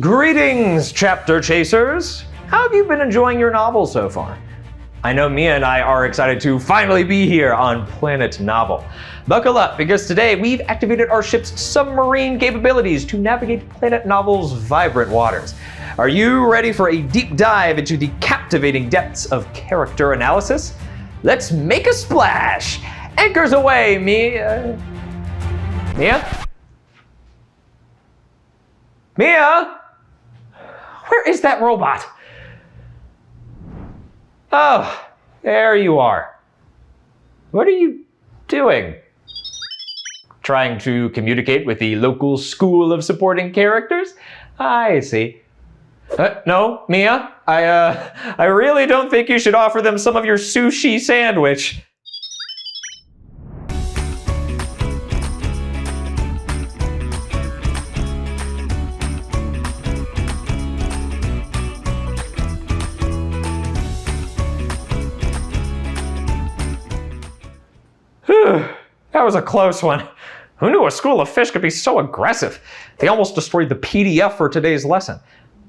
Greetings, chapter chasers! How have you been enjoying your novel so far? I know Mia and I are excited to finally be here on Planet Novel. Buckle up, because today we've activated our ship's submarine capabilities to navigate Planet Novel's vibrant waters. Are you ready for a deep dive into the captivating depths of character analysis? Let's make a splash! Anchors away, Mia! Mia? Mia? Where is that robot? Oh, there you are. What are you doing? Trying to communicate with the local school of supporting characters? I see. No, Mia, I really don't think you should offer them some of your sushi sandwich. That was a close one. Who knew a school of fish could be so aggressive? They almost destroyed the PDF for today's lesson.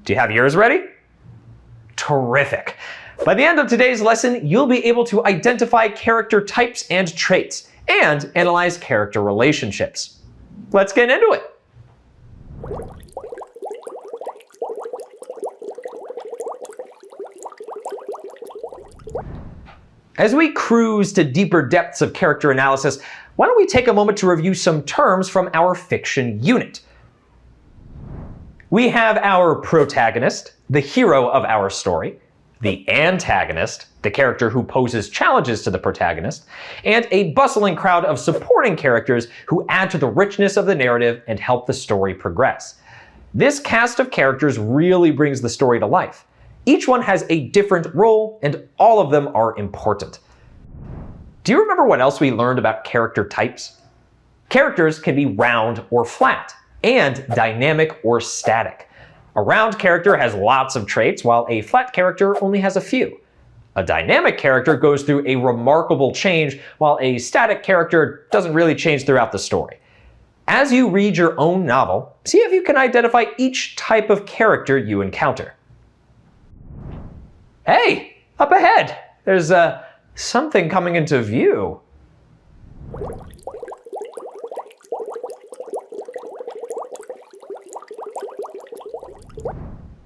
Do you have yours ready? Terrific. By the end of today's lesson, you'll be able to identify character types and traits, and analyze character relationships. Let's get into it. As we cruise to deeper depths of character analysis, why don't we take a moment to review some terms from our fiction unit. We have our protagonist, the hero of our story, the antagonist, the character who poses challenges to the protagonist, and a bustling crowd of supporting characters who add to the richness of the narrative and help the story progress. This cast of characters really brings the story to life. Each one has a different role, and all of them are important. Do you remember what else we learned about character types? Characters can be round or flat, and dynamic or static. A round character has lots of traits, while a flat character only has a few. A dynamic character goes through a remarkable change, while a static character doesn't really change throughout the story. As you read your own novel, see if you can identify each type of character you encounter. Hey, up ahead, there's something coming into view.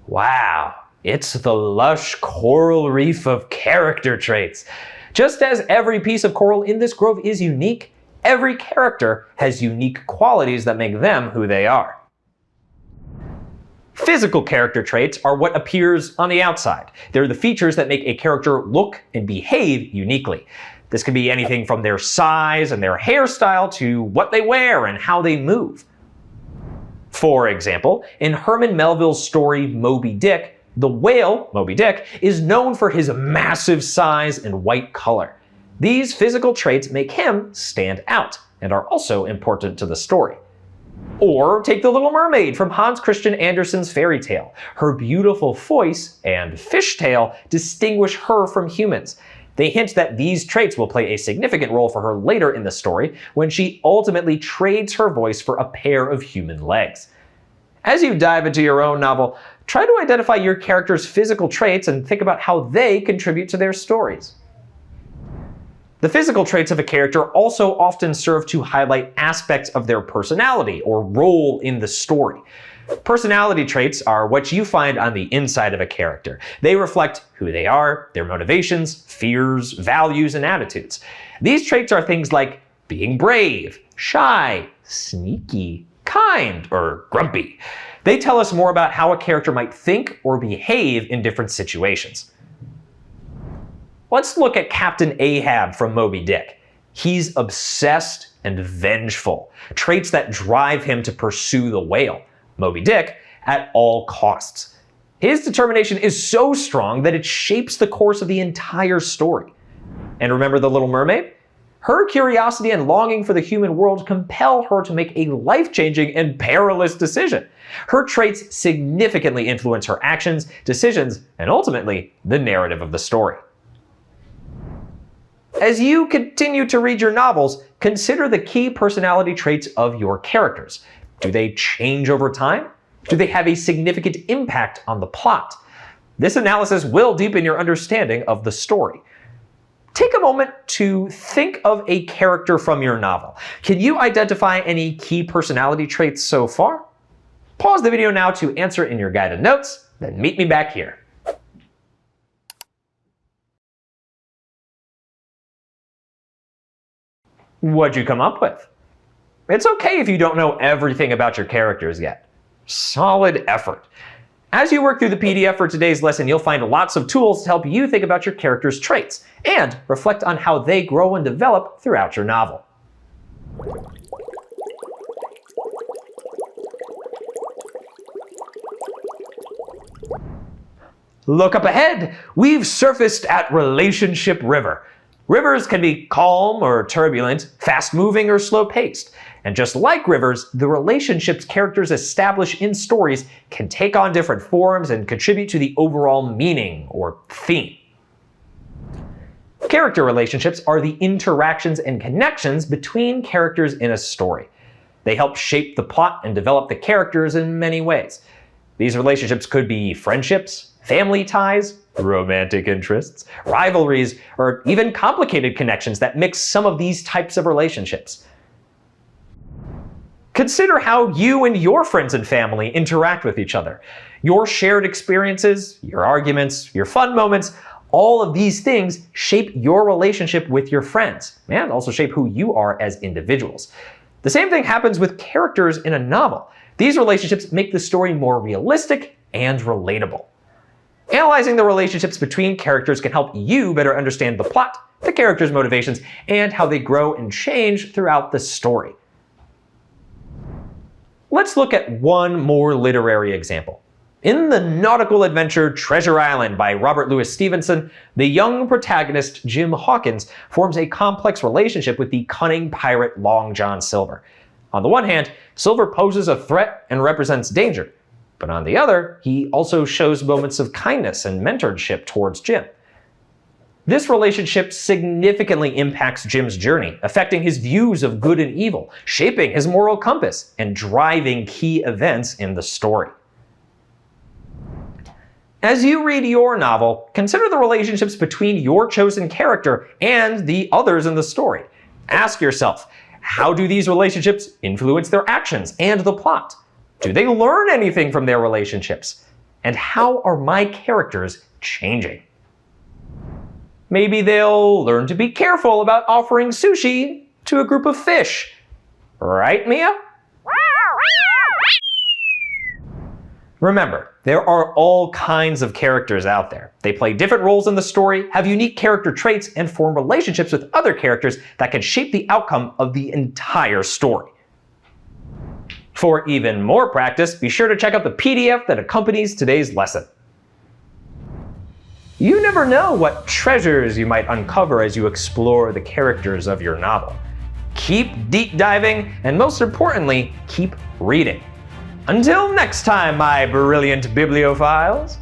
Wow, it's the lush coral reef of character traits. Just as every piece of coral in this grove is unique, every character has unique qualities that make them who they are. Physical character traits are what appears on the outside. They're the features that make a character look and behave uniquely. This can be anything from their size and their hairstyle to what they wear and how they move. For example, in Herman Melville's story Moby Dick, the whale, Moby Dick, is known for his massive size and white color. These physical traits make him stand out and are also important to the story. Or take the Little Mermaid from Hans Christian Andersen's fairy tale. Her beautiful voice and fishtail distinguish her from humans. They hint that these traits will play a significant role for her later in the story, when she ultimately trades her voice for a pair of human legs. As you dive into your own novel, try to identify your character's physical traits and think about how they contribute to their stories. The physical traits of a character also often serve to highlight aspects of their personality or role in the story. Personality traits are what you find on the inside of a character. They reflect who they are, their motivations, fears, values, and attitudes. These traits are things like being brave, shy, sneaky, kind, or grumpy. They tell us more about how a character might think or behave in different situations. Let's look at Captain Ahab from Moby Dick. He's obsessed and vengeful, traits that drive him to pursue the whale, Moby Dick, at all costs. His determination is so strong that it shapes the course of the entire story. And remember the Little Mermaid? Her curiosity and longing for the human world compel her to make a life-changing and perilous decision. Her traits significantly influence her actions, decisions, and ultimately, the narrative of the story. As you continue to read your novels, consider the key personality traits of your characters. Do they change over time? Do they have a significant impact on the plot? This analysis will deepen your understanding of the story. Take a moment to think of a character from your novel. Can you identify any key personality traits so far? Pause the video now to answer in your guided notes, then meet me back here. What'd you come up with? It's okay if you don't know everything about your characters yet. Solid effort. As you work through the PDF for today's lesson, you'll find lots of tools to help you think about your character's traits and reflect on how they grow and develop throughout your novel. Look up ahead! We've surfaced at Relationship River. Rivers can be calm or turbulent, fast-moving or slow-paced. And just like rivers, the relationships characters establish in stories can take on different forms and contribute to the overall meaning or theme. Character relationships are the interactions and connections between characters in a story. They help shape the plot and develop the characters in many ways. These relationships could be friendships, family ties, romantic interests, rivalries, or even complicated connections that mix some of these types of relationships. Consider how you and your friends and family interact with each other. Your shared experiences, your arguments, your fun moments, all of these things shape your relationship with your friends and also shape who you are as individuals. The same thing happens with characters in a novel. These relationships make the story more realistic and relatable. Analyzing the relationships between characters can help you better understand the plot, the characters' motivations, and how they grow and change throughout the story. Let's look at one more literary example. In the nautical adventure Treasure Island by Robert Louis Stevenson, the young protagonist Jim Hawkins forms a complex relationship with the cunning pirate Long John Silver. On the one hand, Silver poses a threat and represents danger. But on the other, he also shows moments of kindness and mentorship towards Jim. This relationship significantly impacts Jim's journey, affecting his views of good and evil, shaping his moral compass, and driving key events in the story. As you read your novel, consider the relationships between your chosen character and the others in the story. Ask yourself, how do these relationships influence their actions and the plot? Do they learn anything from their relationships? And how are my characters changing? Maybe they'll learn to be careful about offering sushi to a group of fish. Right, Mia? Remember, there are all kinds of characters out there. They play different roles in the story, have unique character traits, and form relationships with other characters that can shape the outcome of the entire story. For even more practice, be sure to check out the PDF that accompanies today's lesson. You never know what treasures you might uncover as you explore the characters of your novel. Keep deep diving, and most importantly, keep reading. Until next time, my brilliant bibliophiles.